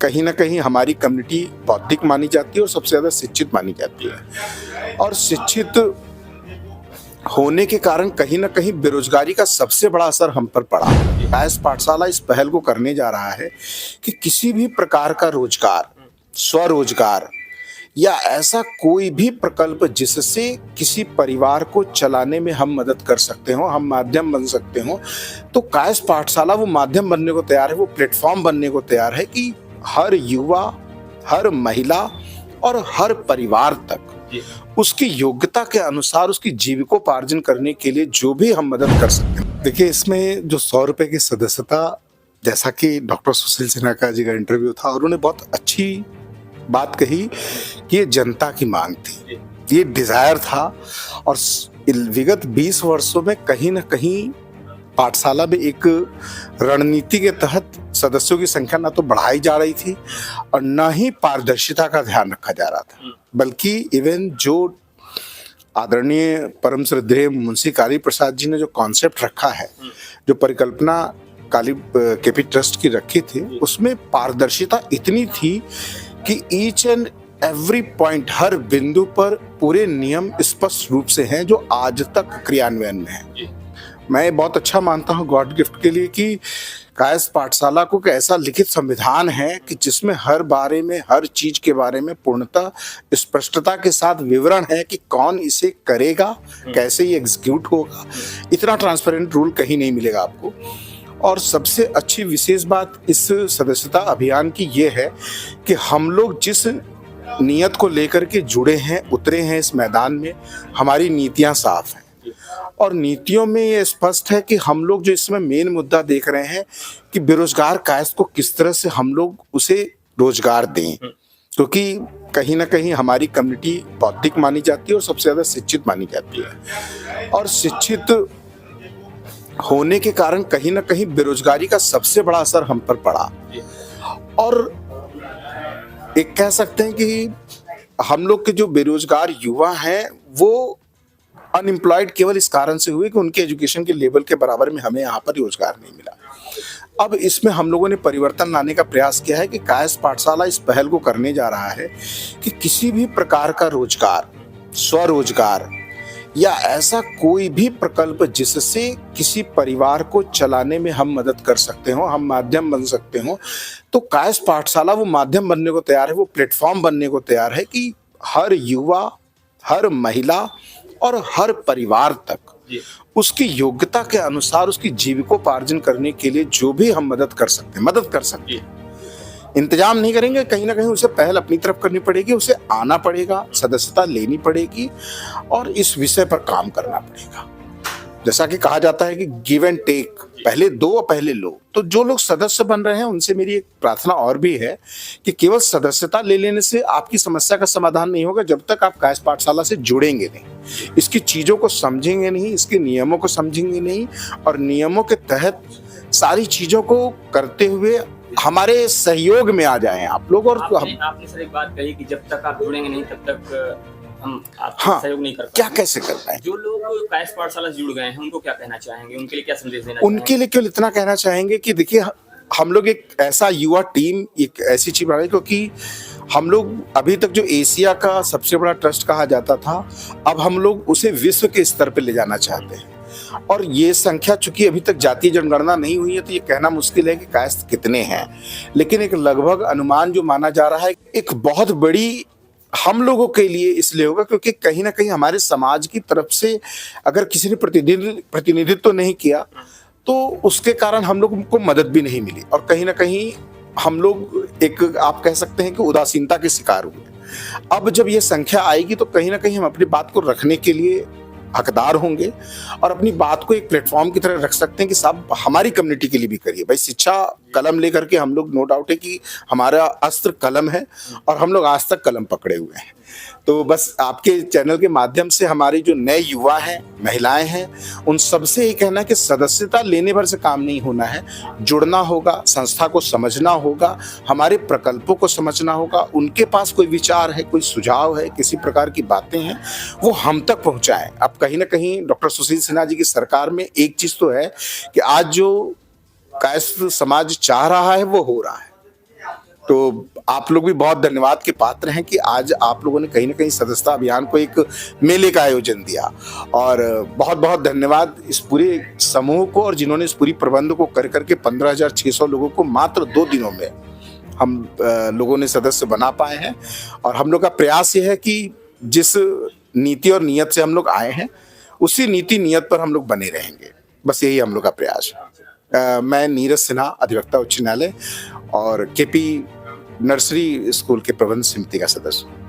कहीं ना कहीं हमारी कम्युनिटी बौद्धिक मानी जाती है और सबसे ज़्यादा शिक्षित मानी जाती है। और शिक्षित होने के कारण कहीं ना कहीं बेरोजगारी का सबसे बड़ा असर हम पर पड़ा। कायस्थ पाठशाला इस पहल को करने जा रहा है कि किसी भी प्रकार का रोजगार, स्वरोजगार या ऐसा कोई भी प्रकल्प जिससे किसी परिवार को चलाने में हम मदद कर सकते हो, हम माध्यम बन सकते हो, तो कायस्थ पाठशाला वो माध्यम बनने को तैयार है, वो प्लेटफॉर्म बनने को तैयार है कि हर युवा, हर महिला और हर परिवार तक उसकी योग्यता के अनुसार उसकी जीविकोपार्जन करने के लिए जो भी हम मदद कर सकते हैं। देखिए, इसमें जो 100 रुपए की सदस्यता, जैसा कि डॉक्टर सुशील सिन्हा जी का इंटरव्यू था और उन्होंने बहुत अच्छी बात कही कि ये जनता की मांग थी, ये डिजायर था। और विगत 20 वर्षों में कहीं ना कहीं पाठशाला में एक रणनीति के तहत सदस्यों की संख्या ना तो बढ़ाई जा रही थी और न ही पारदर्शिता का ध्यान रखा जा रहा था, बल्कि इवन जो आदरणीय परम श्रद्धेय मुंशी काली प्रसाद जी ने जो कॉन्सेप्ट रखा है, जो परिकल्पना काली केपी ट्रस्ट की रखी थी, उसमें पारदर्शिता इतनी थी कि ईच एंड एवरी पॉइंट, हर बिंदु पर पूरे नियम स्पष्ट रूप से हैं जो आज तक क्रियान्वयन में है। मैं बहुत अच्छा मानता हूँ गॉड गिफ्ट के लिए कि कायस्थ पाठशाला को एक ऐसा लिखित संविधान है कि जिसमें हर बारे में, हर चीज के बारे में पूर्णतः स्पष्टता के साथ विवरण है कि कौन इसे करेगा, कैसे ये एग्जीक्यूट होगा। इतना ट्रांसपेरेंट रूल कहीं नहीं मिलेगा आपको। और सबसे अच्छी विशेष बात इस सदस्यता अभियान की ये है कि हम लोग जिस नियत को लेकर के जुड़े हैं, उतरे हैं इस मैदान में, हमारी नीतियां साफ हैं और नीतियों में ये स्पष्ट है कि हम लोग जो इसमें मेन मुद्दा देख रहे हैं कि बेरोजगार कायस्थ को किस तरह से हम लोग उसे रोजगार दें, क्योंकि कहीं ना कहीं हमारी कम्युनिटी बौद्धिक मानी जाती है और सबसे ज्यादा शिक्षित मानी जाती है। और शिक्षित होने के कारण कहीं ना कहीं बेरोजगारी का सबसे बड़ा असर हम पर पड़ा। और एक कह सकते हैं कि हम लोग के जो बेरोजगार युवा हैं वो अनएम्प्लॉयड केवल इस कारण से हुए कि उनके एजुकेशन के लेवल के बराबर में हमें यहाँ पर रोजगार नहीं मिला। अब इसमें हम लोगों ने परिवर्तन लाने का प्रयास किया है कि कायस्थ पाठशाला इस पहल को करने जा रहा है कि किसी भी प्रकार का रोजगार, स्वरोजगार या ऐसा कोई भी प्रकल्प जिससे किसी परिवार को चलाने में हम मदद कर सकते हो, हम माध्यम बन सकते हो, तो कायस्थ पाठशाला वो माध्यम बनने को तैयार है, वो प्लेटफॉर्म बनने को तैयार है कि हर युवा, हर महिला और हर परिवार तक उसकी योग्यता के अनुसार उसकी जीविकोपार्जन करने के लिए जो भी हम मदद कर सकते हैं। इंतजाम नहीं करेंगे, कहीं ना कहीं उसे पहल अपनी तरफ करनी पड़ेगी, उसे आना पड़ेगा, सदस्यता लेनी पड़ेगी और इस विषय पर काम करना पड़ेगा। जैसा कि कहा जाता है कि गिव एंड टेक, पहले दो और पहले लो। तो जो लोग सदस्य बन रहे हैं उनसे मेरी एक प्रार्थना और भी है कि केवल सदस्यता ले लेने से आपकी समस्या का समाधान नहीं होगा जब तक आप कायस्थ पाठशाला से जुड़ेंगे नहीं, इसकी चीजों को समझेंगे नहीं, इसके नियमों को समझेंगे नहीं और नियमों के तहत सारी चीजों को करते हुए हमारे सहयोग में आ जाएं आप लोग। और आपने सर एक बात कही कि जब तक आप जुड़ेंगे नहीं तब तक हम आपका सहयोग नहीं कर पाएंगे। क्या कैसे करना है? जो लोग कायस्थ पाठशाला से जुड़ गए हैं उनको क्या कहना चाहेंगे, उनके लिए क्या संदेश देना उनके लिए केवल इतना कहना चाहेंगे कि देखिए, हम लोग एक ऐसा युवा टीम, एक ऐसी चीज बना है, क्योंकि हम लोग अभी तक जो एशिया का सबसे बड़ा ट्रस्ट कहा जाता था, अब हम लोग उसे विश्व के स्तर पर ले जाना चाहते हैं। और ये संख्या चूंकि अभी तक जातीय जनगणना नहीं हुई है तो ये कहना मुश्किल है कि कायस्थ कितने हैं, लेकिन एक लगभग अनुमान जो माना जा रहा है एक बहुत बड़ी हम लोगों के लिए इसलिए होगा क्योंकि कहीं ना कहीं हमारे समाज की तरफ से अगर किसी ने प्रतिनिधित्व नहीं किया तो उसके कारण हम लोग को मदद भी नहीं मिली और कहीं ना कहीं हम लोग एक, आप कह सकते हैं कि उदासीनता के शिकार हुए। अब जब ये संख्या आएगी तो कहीं ना कहीं हम अपनी बात को रखने के लिए हकदार होंगे और अपनी बात को एक प्लेटफॉर्म की तरह रख सकते हैं कि साहब हमारी कम्युनिटी के लिए भी करिए। भाई, शिक्षा कलम लेकर के हम लोग, नो डाउट है कि हमारा अस्त्र कलम है और हम लोग आज तक कलम पकड़े हुए हैं। तो बस आपके चैनल के माध्यम से हमारे जो नए युवा हैं, महिलाएं हैं, उन सबसे ये कहना है कि सदस्यता लेने भर से काम नहीं होना है, जुड़ना होगा, संस्था को समझना होगा, हमारे प्रकल्पों को समझना होगा, उनके पास कोई विचार है, कोई सुझाव है, किसी प्रकार की बातें हैं, वो हम तक पहुंचाएं। अब कहीं ना कहीं डॉक्टर सुशील सिन्हा जी की सरकार में एक चीज तो है कि आज जो कायस्थ समाज चाह रहा है वो हो रहा है। तो आप लोग भी बहुत धन्यवाद के पात्र हैं कि आज आप लोगों ने कहीं ना कहीं सदस्यता अभियान को एक मेले का आयोजन दिया। और बहुत बहुत धन्यवाद इस पूरे समूह को, और जिन्होंने इस पूरी प्रबंध को कर करके 15,600 लोगों को मात्र 2 दिनों में हम लोगों ने सदस्य बना पाए हैं। और हम लोग का प्रयास ये है कि जिस नीति और नियत से हम लोग आए हैं, उसी नीति नियत पर हम लोग बने रहेंगे। बस यही हम लोग का प्रयास है। मैं नीरज सिन्हा, अधिवक्ता उच्च न्यायालय और केपी नर्सरी स्कूल के प्रबंध समिति का सदस्य हूँ।